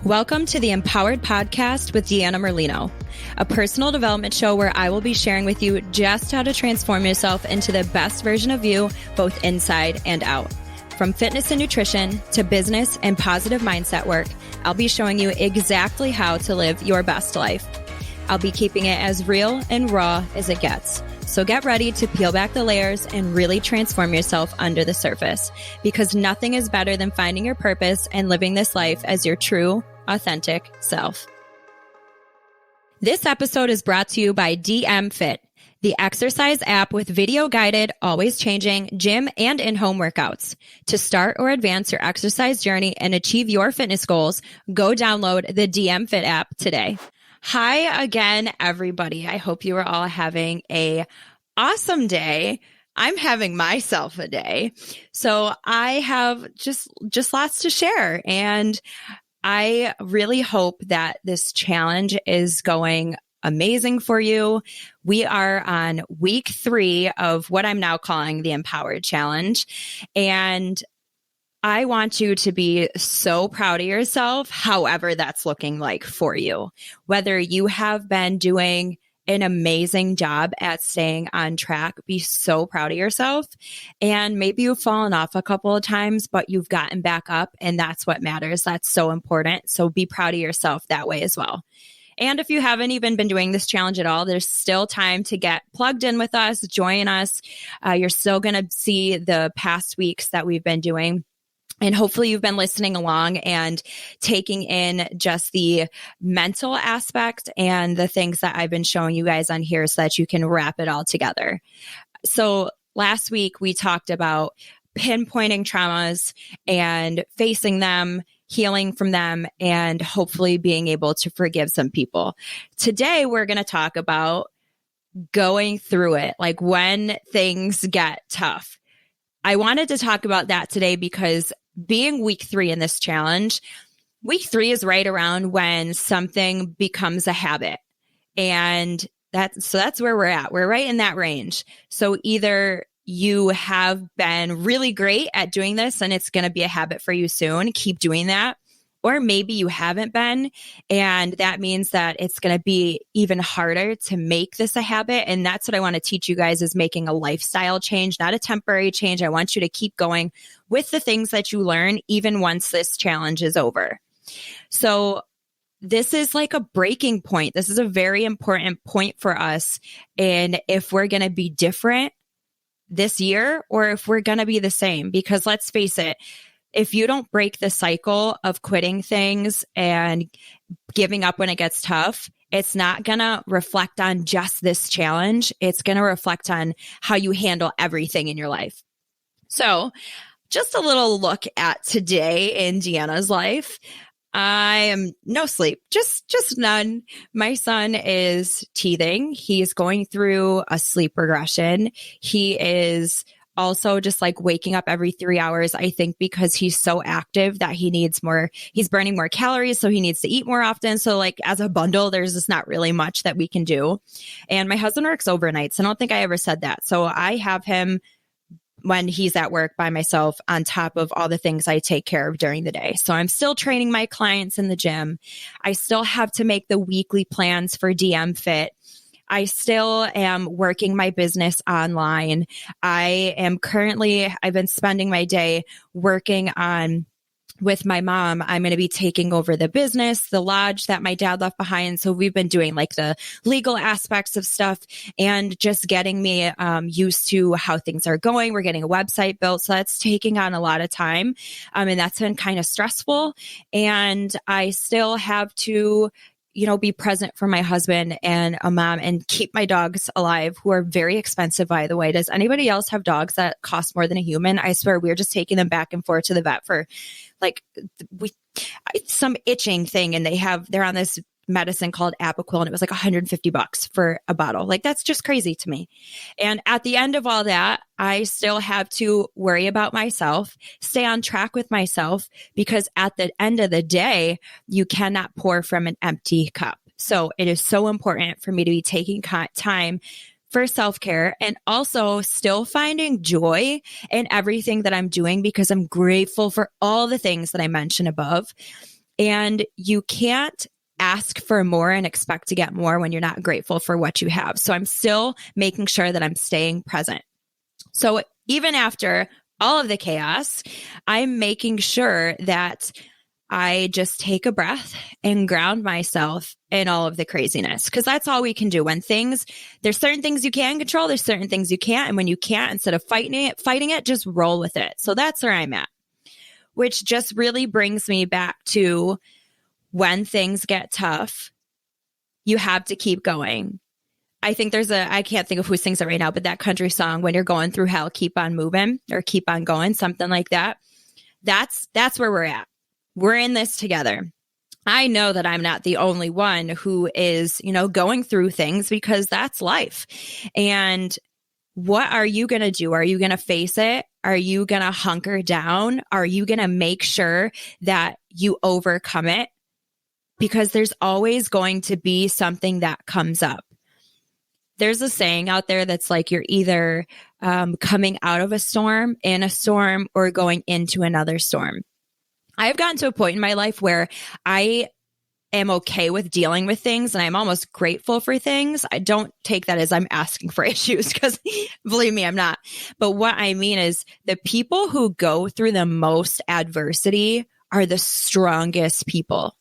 Welcome to the Empowered Podcast with Deanna Merlino, a personal development show where I will be sharing with you just how to transform yourself into the best version of you, both inside and out. From fitness and nutrition to business and positive mindset work, I'll be showing you exactly how to live your best life. I'll be keeping it as real and raw as it gets. So get ready to peel back the layers and really transform yourself under the surface, because nothing is better than finding your purpose and living this life as your true, authentic self. This episode is brought to you by DM Fit, the exercise app with video-guided, always changing gym and in-home workouts. To start or advance your exercise journey and achieve your fitness goals, go download the DM Fit app today. Hi again, everybody. I hope you are all having an awesome day. I'm having myself a day. So I have just lots to share. And I really hope that this challenge is going amazing for you. We are on week 3 of what I'm now calling the Empowered Challenge. And I want you to be so proud of yourself, however that's looking like for you. Whether you have been doing an amazing job at staying on track, be so proud of yourself. And maybe you've fallen off a couple of times, but you've gotten back up, and that's what matters. That's so important. So be proud of yourself that way as well. And if you haven't even been doing this challenge at all, there's still time to get plugged in with us, join us. You're still going to see the past weeks that we've been doing. And hopefully you've been listening along and taking in just the mental aspect and the things that I've been showing you guys on here so that you can wrap it all together. So last week we talked about pinpointing traumas and facing them, healing from them, and hopefully being able to forgive some people. Today we're going to talk about going through it, like when things get tough. I wanted to talk about that today because being week 3 in this challenge, week 3 is right around when something becomes a habit. And that's where we're at. We're right in that range. So either you have been really great at doing this and it's going to be a habit for you soon, keep doing that. Or maybe you haven't been, and that means that it's going to be even harder to make this a habit. And that's what I want to teach you guys, is making a lifestyle change, not a temporary change. I want you to keep going with the things that you learn, even once this challenge is over. So this is like a breaking point. This is a very important point for us. And if we're going to be different this year, or if we're going to be the same, because let's face it, if you don't break the cycle of quitting things and giving up when it gets tough, it's not going to reflect on just this challenge. It's going to reflect on how you handle everything in your life. So just a little look at today in Deanna's life. I am no sleep, just none. My son is teething. He's going through a sleep regression. He is also just like waking up every 3 hours, I think, because he's so active that he's burning more calories. So he needs to eat more often. So like as a bundle, there's just not really much that we can do. And my husband works overnights. I don't think I ever said that. So I have him when he's at work by myself on top of all the things I take care of during the day. So I'm still training my clients in the gym. I still have to make the weekly plans for DM Fit. I still am working my business online. I've been spending my day working with my mom. I'm going to be taking over the business, the lodge that my dad left behind. So we've been doing like the legal aspects of stuff and just getting me used to how things are going. We're getting a website built. So that's taking on a lot of time. And that's been kind of stressful. And I still have to be present for my husband and a mom and keep my dogs alive, who are very expensive, by the way. Does anybody else have dogs that cost more than a human? I swear we're just taking them back and forth to the vet for like some itching thing. And they're on this medicine called Apoquil, and it was like $150 for a bottle. Like, that's just crazy to me. And at the end of all that, I still have to worry about myself, stay on track with myself, because at the end of the day, you cannot pour from an empty cup. So it is so important for me to be taking time for self-care and also still finding joy in everything that I'm doing, because I'm grateful for all the things that I mentioned above. And you can't ask for more and expect to get more when you're not grateful for what you have. So I'm still making sure that I'm staying present. So even after all of the chaos, I'm making sure that I just take a breath and ground myself in all of the craziness, because that's all we can do. When there's certain things you can control, there's certain things you can't. And when you can't, instead of fighting it, just roll with it. So that's where I'm at, which just really brings me back to when things get tough, you have to keep going. I think I can't think of who sings it right now, but that country song, when you're going through hell, keep on moving or keep on going, something like that. That's where we're at. We're in this together. I know that I'm not the only one who is, going through things, because that's life. And what are you going to do? Are you going to face it? Are you going to hunker down? Are you going to make sure that you overcome it? Because there's always going to be something that comes up. There's a saying out there that's like, you're either coming out of a storm, in a storm, or going into another storm. I've gotten to a point in my life where I am okay with dealing with things, and I'm almost grateful for things. I don't take that as I'm asking for issues, because believe me, I'm not. But what I mean is, the people who go through the most adversity are the strongest people.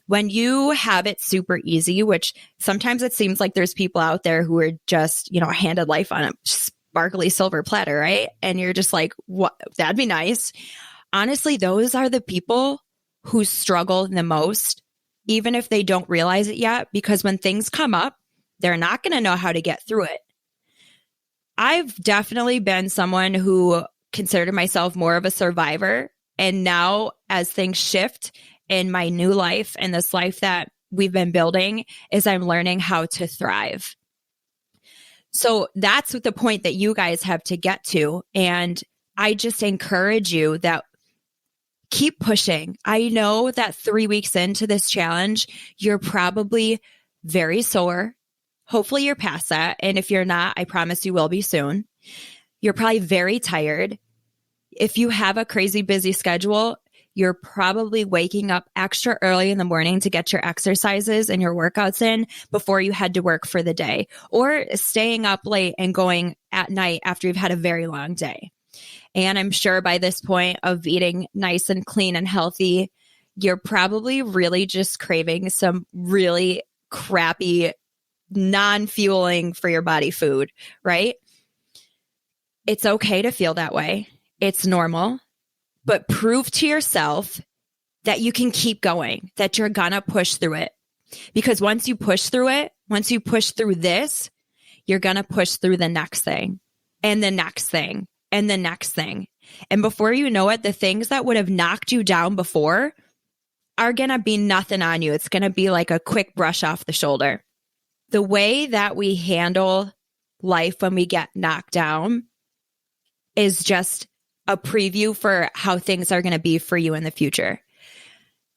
When you have it super easy, which sometimes it seems like there's people out there who are just, handed life on a sparkly silver platter, right? And you're just like, what? That'd be nice. Honestly, those are the people who struggle the most, even if they don't realize it yet, because when things come up, they're not going to know how to get through it. I've definitely been someone who considered myself more of a survivor. And now, as things shift in my new life and this life that we've been building, is I'm learning how to thrive. So that's the point that you guys have to get to. And I just encourage you that keep pushing. I know that 3 weeks into this challenge, you're probably very sore. Hopefully you're past that. And if you're not, I promise you will be soon. You're probably very tired. If you have a crazy busy schedule, you're probably waking up extra early in the morning to get your exercises and your workouts in before you head to work for the day, or staying up late and going at night after you've had a very long day. And I'm sure by this point of eating nice and clean and healthy, you're probably really just craving some really crappy, non-fueling for your body food, right? It's okay to feel that way. It's normal, but prove to yourself that you can keep going, that you're gonna push through it. Because once you push through it, once you push through this, you're gonna push through the next thing and the next thing and the next thing. And before you know it, the things that would have knocked you down before are going to be nothing on you. It's going to be like a quick brush off the shoulder. The way that we handle life when we get knocked down is just a preview for how things are going to be for you in the future.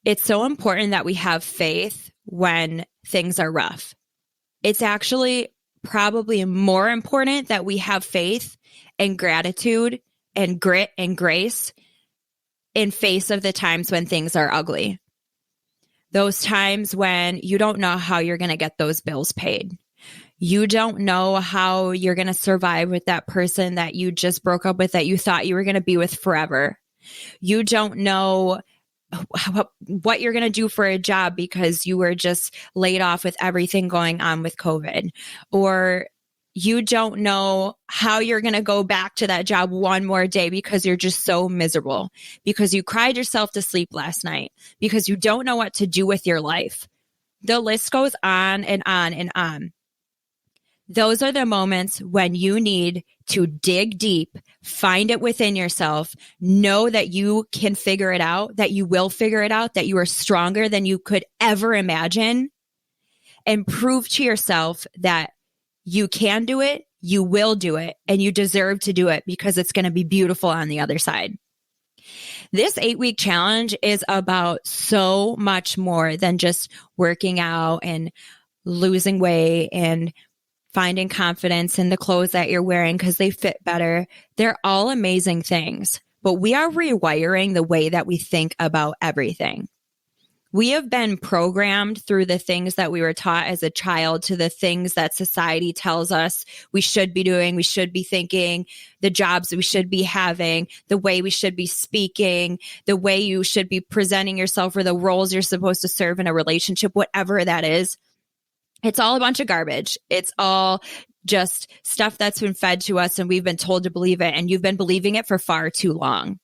It's so important that we have faith when things are rough. It's actually probably more important that we have faith and gratitude and grit and grace in face of the times when things are ugly. Those times when you don't know how you're going to get those bills paid. You don't know how you're going to survive with that person that you just broke up with, that you thought you were going to be with forever. You don't know what you're going to do for a job because you were just laid off with everything going on with COVID. Or you don't know how you're going to go back to that job one more day because you're just so miserable, because you cried yourself to sleep last night, because you don't know what to do with your life. The list goes on and on and on. Those are the moments when you need to dig deep, find it within yourself, know that you can figure it out, that you will figure it out, that you are stronger than you could ever imagine, and prove to yourself that you can do it, you will do it, and you deserve to do it because it's going to be beautiful on the other side. This 8-week challenge is about so much more than just working out and losing weight and finding confidence in the clothes that you're wearing because they fit better. They're all amazing things, but we are rewiring the way that we think about everything. We have been programmed through the things that we were taught as a child to the things that society tells us we should be doing, we should be thinking, the jobs we should be having, the way we should be speaking, the way you should be presenting yourself, or the roles you're supposed to serve in a relationship, whatever that is. It's all a bunch of garbage. It's all just stuff that's been fed to us and we've been told to believe it, and you've been believing it for far too long.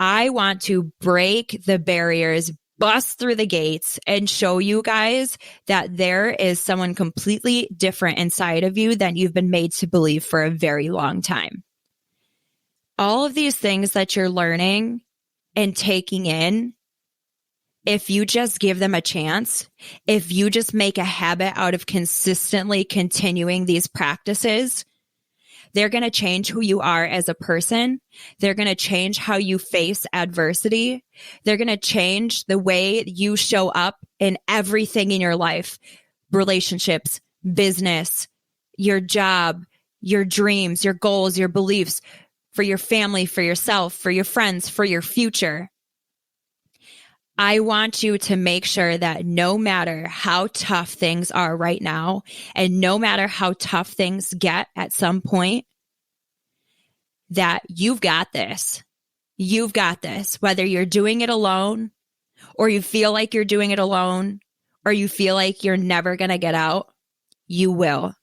I want to break the barriers, bust through the gates, and show you guys that there is someone completely different inside of you than you've been made to believe for a very long time. All of these things that you're learning and taking in, if you just give them a chance, if you just make a habit out of consistently continuing these practices, they're going to change who you are as a person. They're going to change how you face adversity. They're going to change the way you show up in everything in your life, relationships, business, your job, your dreams, your goals, your beliefs, for your family, for yourself, for your friends, for your future. I want you to make sure that no matter how tough things are right now, and no matter how tough things get at some point, that you've got this. You've got this. Whether you're doing it alone, or you feel like you're doing it alone, or you feel like you're never going to get out, you will.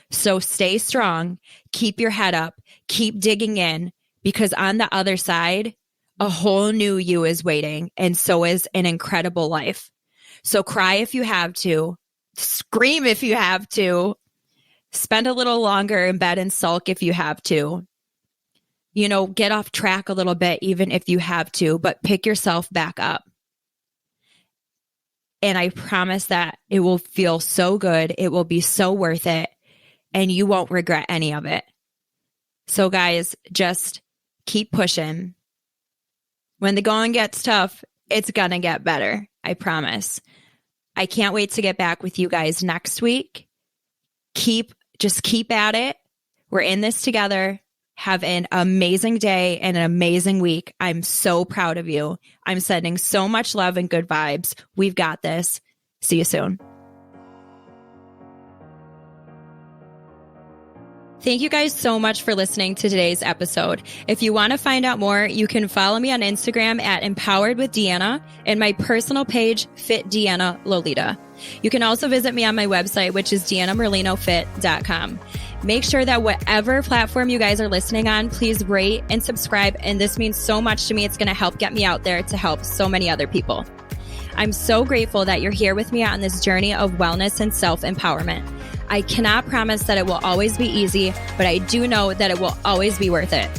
So stay strong, keep your head up, keep digging in, because on the other side, a whole new you is waiting, and so is an incredible life. So cry if you have to, scream if you have to, spend a little longer in bed and sulk if you have to. You know, get off track a little bit even if you have to, but pick yourself back up. And I promise that it will feel so good. It will be so worth it, and you won't regret any of it. So guys, just keep pushing. When the going gets tough, it's gonna get better. I promise. I can't wait to get back with you guys next week. Just keep at it. We're in this together. Have an amazing day and an amazing week. I'm so proud of you. I'm sending so much love and good vibes. We've got this. See you soon. Thank you guys so much for listening to today's episode. If you want to find out more, you can follow me on Instagram at Empowered with Deanna and my personal page, Fit Deanna Lolita. You can also visit me on my website, which is deannamerlinofit.com. Make sure that whatever platform you guys are listening on, please rate and subscribe. And this means so much to me. It's going to help get me out there to help so many other people. I'm so grateful that you're here with me on this journey of wellness and self-empowerment. I cannot promise that it will always be easy, but I do know that it will always be worth it.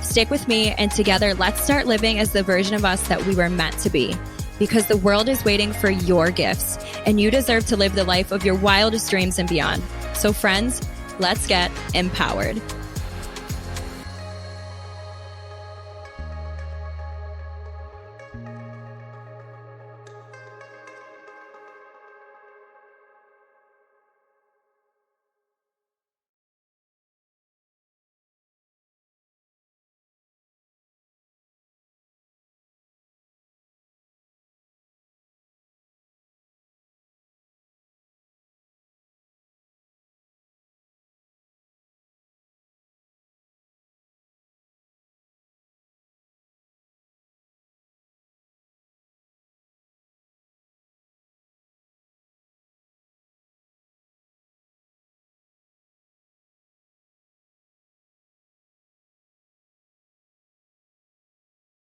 Stick with me, and together, let's start living as the version of us that we were meant to be. Because the world is waiting for your gifts, and you deserve to live the life of your wildest dreams and beyond. So friends, let's get empowered.